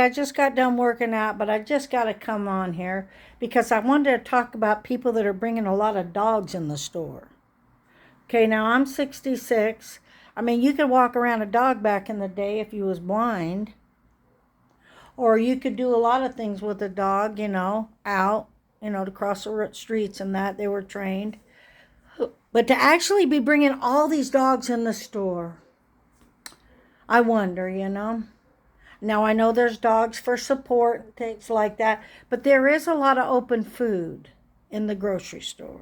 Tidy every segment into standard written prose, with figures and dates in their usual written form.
I just got done working out, but I just got to come on here because I wanted to talk about people that are bringing a lot of dogs in the store. Okay, now I'm 66. I mean, you could walk around a dog back in the day if you was blind, or you could do a lot of things with a dog, out, to cross the streets and that they were trained. But to actually be bringing all these dogs in the store, I wonder. Now, I know there's dogs for support and things like that, but there is a lot of open food in the grocery store.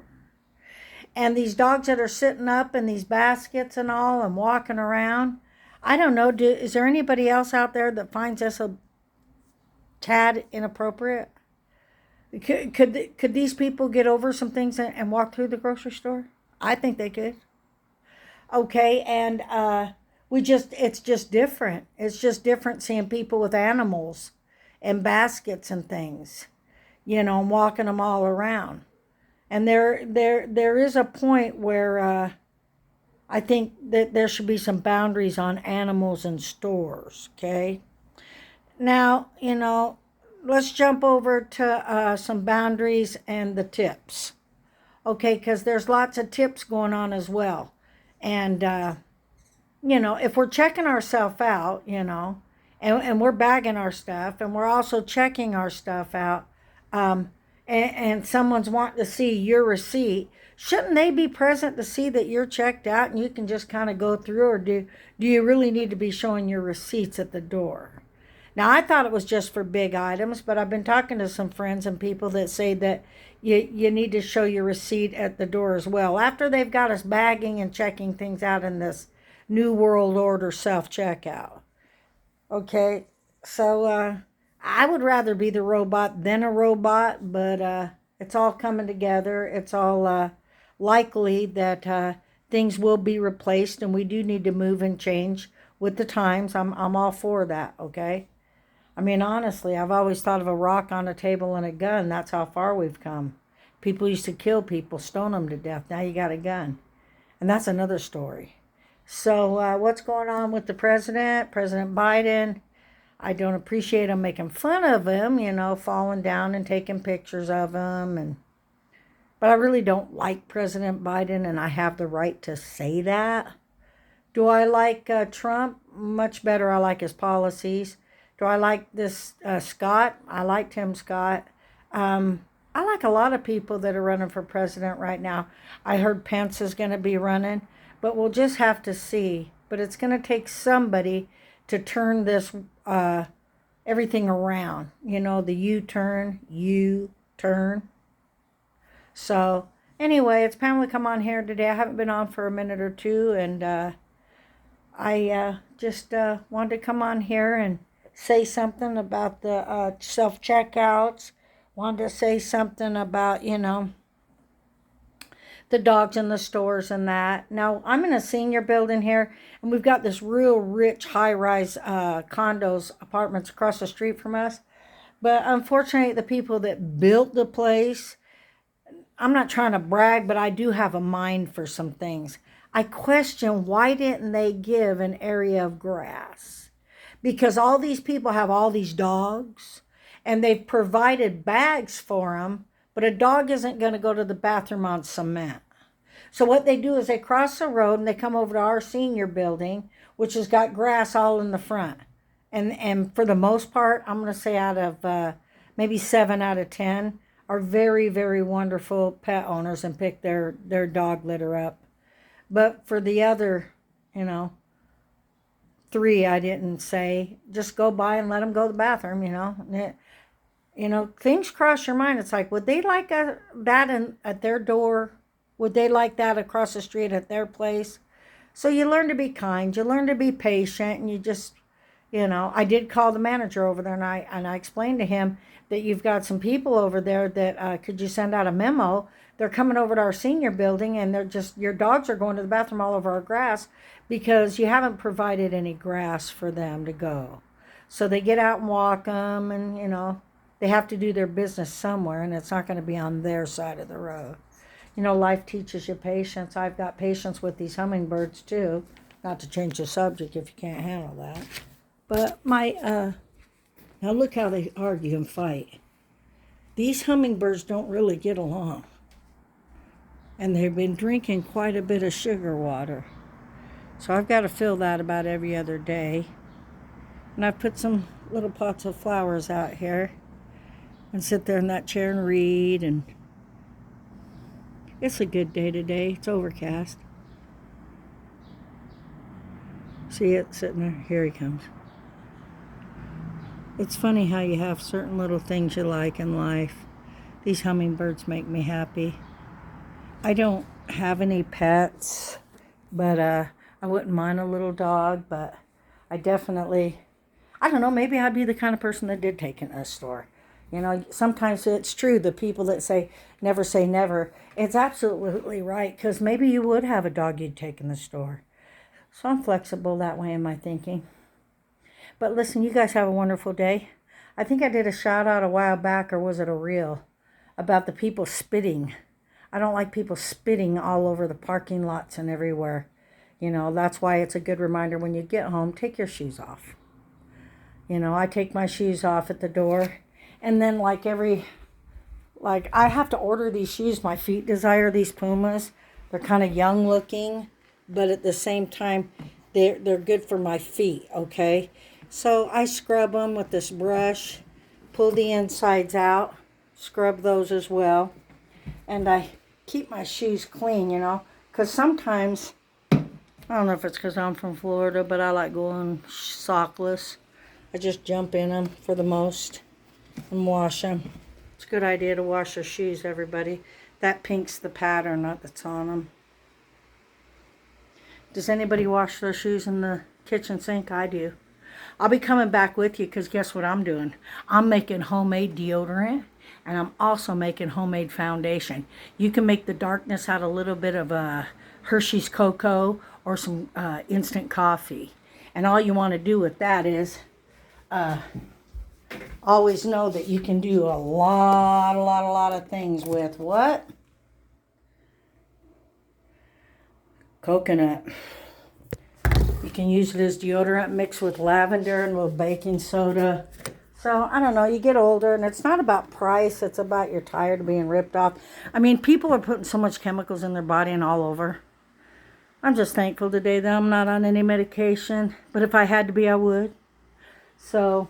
And these dogs that are sitting up in these baskets and all and walking around, I don't know, is there anybody else out there that finds this a tad inappropriate? Could these people get over some things and walk through the grocery store? I think they could. Okay, and it's just different. It's just different seeing people with animals and baskets and things, and walking them all around. And there is a point where I think that there should be some boundaries on animals in stores. Okay. Now, let's jump over to some boundaries and the tips. Okay, because there's lots of tips going on as well. And if we're checking ourselves out, and we're bagging our stuff, and we're also checking our stuff out, and someone's wanting to see your receipt, shouldn't they be present to see that you're checked out and you can just kind of go through, or do you really need to be showing your receipts at the door? Now, I thought it was just for big items, but I've been talking to some friends and people that say that you need to show your receipt at the door as well, after they've got us bagging and checking things out in this New World Order self-checkout. Okay, so I would rather be the robot than a robot, but it's all coming together. It's all likely that things will be replaced, and we do need to move and change with the times. I'm all for that, okay? I mean, honestly, I've always thought of a rock on a table and a gun. That's how far we've come. People used to kill people, stone them to death. Now you got a gun. And that's another story. So what's going on with the president, President Biden? I don't appreciate them making fun of him, falling down and taking pictures of him. But I really don't like President Biden, and I have the right to say that. Do I like Trump? Much better. I like his policies. Do I like this Scott? I like Tim Scott. I like a lot of people that are running for president right now. I heard Pence is going to be running, but we'll just have to see. But it's going to take somebody to turn this everything around. The U-turn. So anyway, it's Pamela come on here today. I haven't been on for a minute or two, and I just wanted to come on here and say something about the self-checkouts. Wanted to say something about, the dogs in the stores and that. Now, I'm in a senior building here, and we've got this real rich high-rise condos, apartments across the street from us. But unfortunately, the people that built the place, I'm not trying to brag, but I do have a mind for some things. I question, why didn't they give an area of grass? Because all these people have all these dogs, and they've provided bags for them, but a dog isn't going to go to the bathroom on cement. So what they do is they cross the road and they come over to our senior building, which has got grass all in the front. And for the most part, I'm going to say out of maybe 7 out of 10 are very, very wonderful pet owners and pick their dog litter up. But for the other, 3, I didn't say, just go by and let them go to the bathroom, things cross your mind. It's like, would they like that at their door? Would they like that across the street at their place? So you learn to be kind, you learn to be patient, and you just, I did call the manager over there, and I explained to him that you've got some people over there that could you send out a memo? They're coming over to our senior building, and your dogs are going to the bathroom all over our grass because you haven't provided any grass for them to go. So they get out and walk them, and, they have to do their business somewhere, and it's not going to be on their side of the road. Life teaches you patience. I've got patience with these hummingbirds, too. Not to change the subject if you can't handle that. But my Now look how they argue and fight. These hummingbirds don't really get along. And they've been drinking quite a bit of sugar water. So I've got to fill that about every other day. And I've put some little pots of flowers out here and sit there in that chair and read. And it's a good day today. It's overcast. See it sitting there? Here he comes. It's funny how you have certain little things you like in life. These hummingbirds make me happy. I don't have any pets, but I wouldn't mind a little dog, but I definitely, I don't know, maybe I'd be the kind of person that did take in a store. You know, sometimes it's true, the people that say never. It's absolutely right, because maybe you would have a dog you'd take in the store. So I'm flexible that way in my thinking. But listen, you guys have a wonderful day. I think I did a shout out a while back, or was it a reel, about the people spitting. I don't like people spitting all over the parking lots and everywhere. You know, that's why it's a good reminder when you get home, take your shoes off. You know, I take my shoes off at the door. And then I have to order these shoes. My feet desire these Pumas. They're kind of young looking, but at the same time, they're good for my feet, okay? So I scrub them with this brush, pull the insides out, scrub those as well. And I keep my shoes clean, you know, because sometimes, I don't know if it's because I'm from Florida, but I like going sockless. I just jump in them for the most and wash them. It's a good idea to wash your shoes, everybody. That pink's the pattern that's on them. Does anybody wash their shoes in the kitchen sink? I do. I'll be coming back with you because guess what I'm doing? I'm making homemade deodorant. And I'm also making homemade foundation. You can make the darkness out a little bit of Hershey's Cocoa or some instant coffee. And all you want to do with that is always know that you can do a lot of things with what? Coconut. You can use it as deodorant mixed with lavender and a little baking soda. So, I don't know, you get older, and it's not about price, it's about you're tired of being ripped off. I mean, people are putting so much chemicals in their body and all over. I'm just thankful today that I'm not on any medication, but if I had to be, I would. So,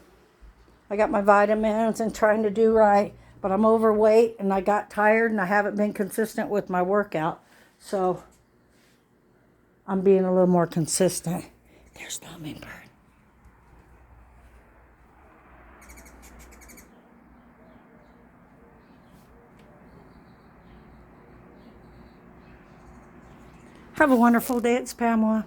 I got my vitamins and trying to do right, but I'm overweight, and I got tired, and I haven't been consistent with my workout. So, I'm being a little more consistent. There's the hummingbird. Have a wonderful day. It's Pamela.